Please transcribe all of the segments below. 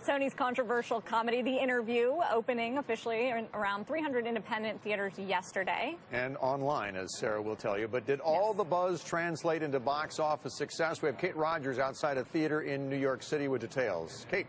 Sony's controversial comedy, The Interview, opening officially in around 300 independent theaters yesterday. And online, as Sarah will tell you. But did all the buzz translate into box office success? We have Kate Rogers outside a theater in New York City with details. Kate.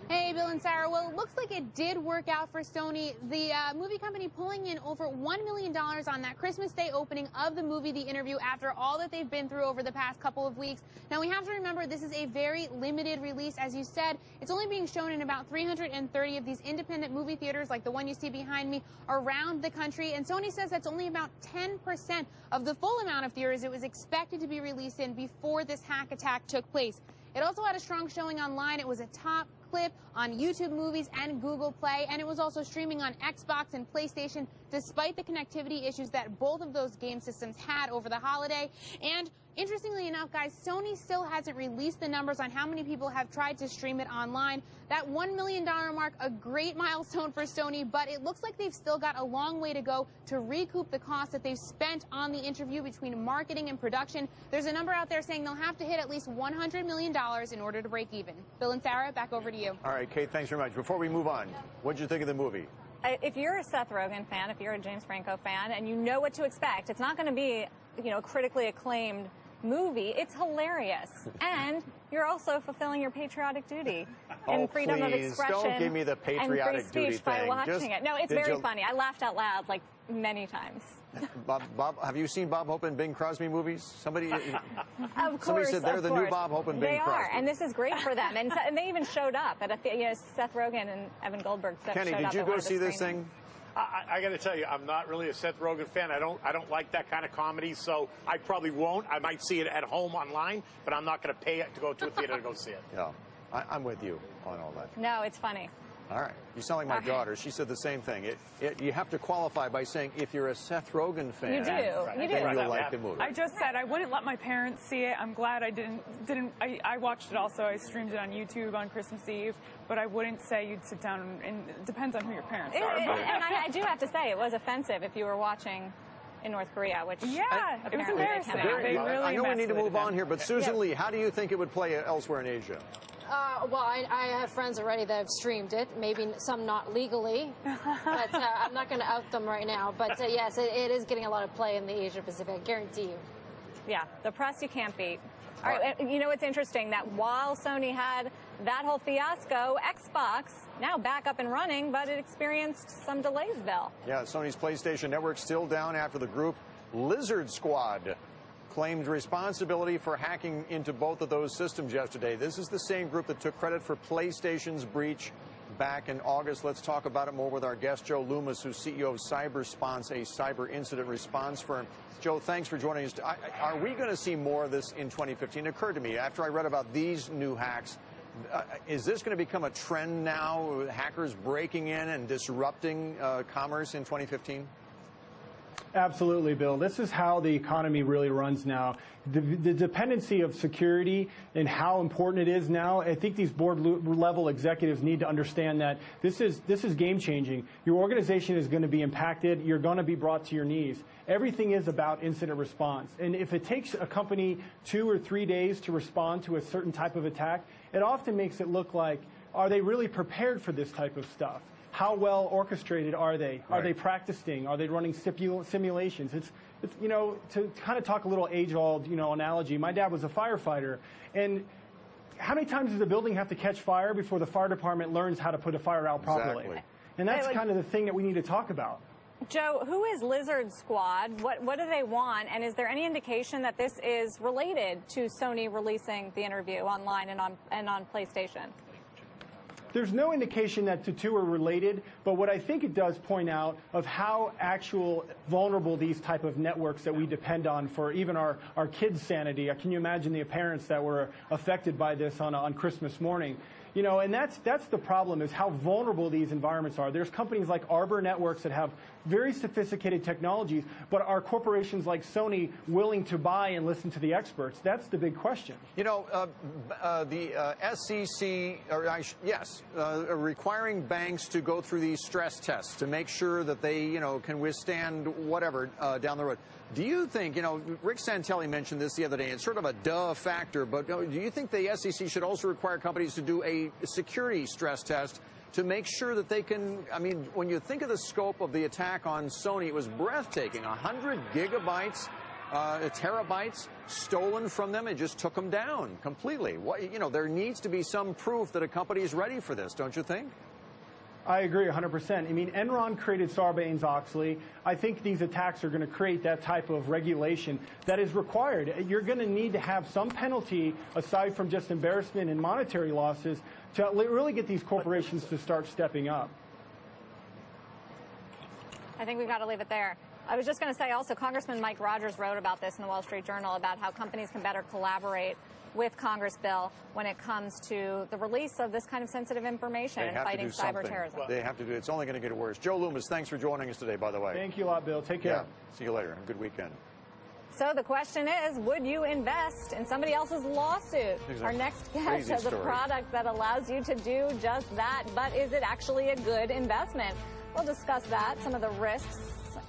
Hey, Bill and Sarah. Well, it looks like it did work out for Sony. The movie company pulling in over $1 million on that Christmas Day opening of the movie The Interview after all that they've been through over the past couple of weeks. Now, we have to remember this is a very limited release. As you said, it's only being shown in about 330 of these independent movie theaters like the one you see behind me around the country. And Sony says that's only about 10% of the full amount of theaters it was expected to be released in before this hack attack took place. It also had a strong showing online. It was a top clip on YouTube Movies and Google Play, and it was also streaming on Xbox and PlayStation despite the connectivity issues that both of those game systems had over the holiday. And interestingly enough, guys, Sony still hasn't released the numbers on how many people have tried to stream it online. That $1 million mark, a great milestone for Sony, but it looks like they've still got a long way to go to recoup the cost that they've spent on the Interview between marketing and production. There's a number out there saying they'll have to hit at least $100 million in order to break even. Bill and Sarah, back over to you. All right, Kate, thanks very much. Before we move on, what did you think of the movie? If you're a Seth Rogen fan, if you're a James Franco fan, and you know what to expect, it's not going to be, a critically acclaimed movie. It's hilarious. And you're also fulfilling your patriotic duty and freedom of expression. Don't give me the patriotic and free duty speech by thing. watching it. No, it's very funny. I laughed out loud like many times. Bob, have you seen Bob Hope and Bing Crosby movies? Somebody, of course, somebody said they're the new Bob Hope and Bing Crosby. They are, and this is great for them. And they even showed up at Seth Rogen and Evan Goldberg. Kenny, did you go see this thing? I got to tell you, I'm not really a Seth Rogen fan. I don't like that kind of comedy, so I probably won't. I might see it at home online, but I'm not going to pay to go to a theater to go see it. Yeah, I'm with you on all that. No, it's funny. All right. You sound like my daughter. She said the same thing. You have to qualify by saying if you're a Seth Rogen fan, you do. Then you'll like the movie. I just said I wouldn't let my parents see it. I'm glad I didn't. I watched it also. I streamed it on YouTube on Christmas Eve. But I wouldn't say you'd sit down, and it depends on who your parents are. And I do have to say, it was offensive if you were watching in North Korea, which it was embarrassing. I know we need to move on here, but Susan Lee, how do you think it would play elsewhere in Asia? Well, I have friends already that have streamed it, maybe some not legally, but I'm not going to out them right now. But yes, it is getting a lot of play in the Asia Pacific, I guarantee you. Yeah, the press you can't beat. All right, you know what's interesting? That while Sony had that whole fiasco, Xbox now back up and running, but it experienced some delays, Bill. Yeah, Sony's PlayStation Network still down after the group Lizard Squad claimed responsibility for hacking into both of those systems yesterday. This is the same group that took credit for PlayStation's breach back in August. Let's talk about it more with our guest, Joe Loomis, who's CEO of CyberSponse, a cyber incident response firm. Joe, thanks for joining us. Are we going to see more of this in 2015? It occurred to me after I read about these new hacks, is this going to become a trend now, hackers breaking in and disrupting commerce in 2015? Absolutely, Bill. This is how the economy really runs now. The dependency of security and how important it is now, I think these board-level executives need to understand that this is game-changing. Your organization is going to be impacted. You're going to be brought to your knees. Everything is about incident response. And if it takes a company 2 or 3 days to respond to a certain type of attack, it often makes it look like, are they really prepared for this type of stuff? How well orchestrated are they? Are they practicing? Are they running simulations? It's to kind of talk a little age-old, analogy. My dad was a firefighter, and how many times does a building have to catch fire before the fire department learns how to put a fire out properly? Exactly. And that's kind of the thing that we need to talk about. Joe, who is Lizard Squad? What do they want? And is there any indication that this is related to Sony releasing The Interview online and on PlayStation? There's no indication that the two are related, but what I think it does point out of how actual vulnerable these type of networks that we depend on for even our kids' sanity. Can you imagine the parents that were affected by this on Christmas morning? And that's the problem, is how vulnerable these environments are. There's companies like Arbor Networks that have very sophisticated technologies, but are corporations like Sony willing to buy and listen to the experts? That's the big question. The SEC, requiring banks to go through these stress tests to make sure that they, can withstand whatever down the road. Do you think, Rick Santelli mentioned this the other day, it's sort of a duh factor, but do you think the SEC should also require companies to do a a security stress test to make sure that they can, I mean, when you think of the scope of the attack on Sony, it was breathtaking. 100 gigabytes, terabytes stolen from them. It just took them down completely. What, you know, there needs to be some proof that a company is ready for this, don't you think? I agree 100%. I mean, Enron created Sarbanes-Oxley. I think these attacks are going to create that type of regulation that is required. You're going to need to have some penalty aside from just embarrassment and monetary losses to really get these corporations to start stepping up. I think we've got to leave it there. I was just going to say also, Congressman Mike Rogers wrote about this in the Wall Street Journal about how companies can better collaborate with Congress, Bill, when it comes to the release of this kind of sensitive information and fighting cyber terrorism. They have to do it. It's only going to get worse. Joe Loomis, thanks for joining us today, by the way. Thank you a lot, Bill. Take care. Yeah. See you later. Have a good weekend. So the question is, would you invest in somebody else's lawsuit? Exactly. Our next guest has a product that allows you to do just that, but is it actually a good investment? We'll discuss that, some of the risks,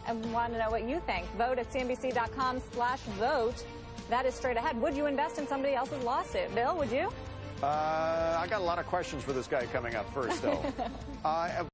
and want to know what you think. Vote at CNBC.com/vote. That is straight ahead. Would you invest in somebody else's lawsuit? Bill, would you? I got a lot of questions for this guy coming up first, though.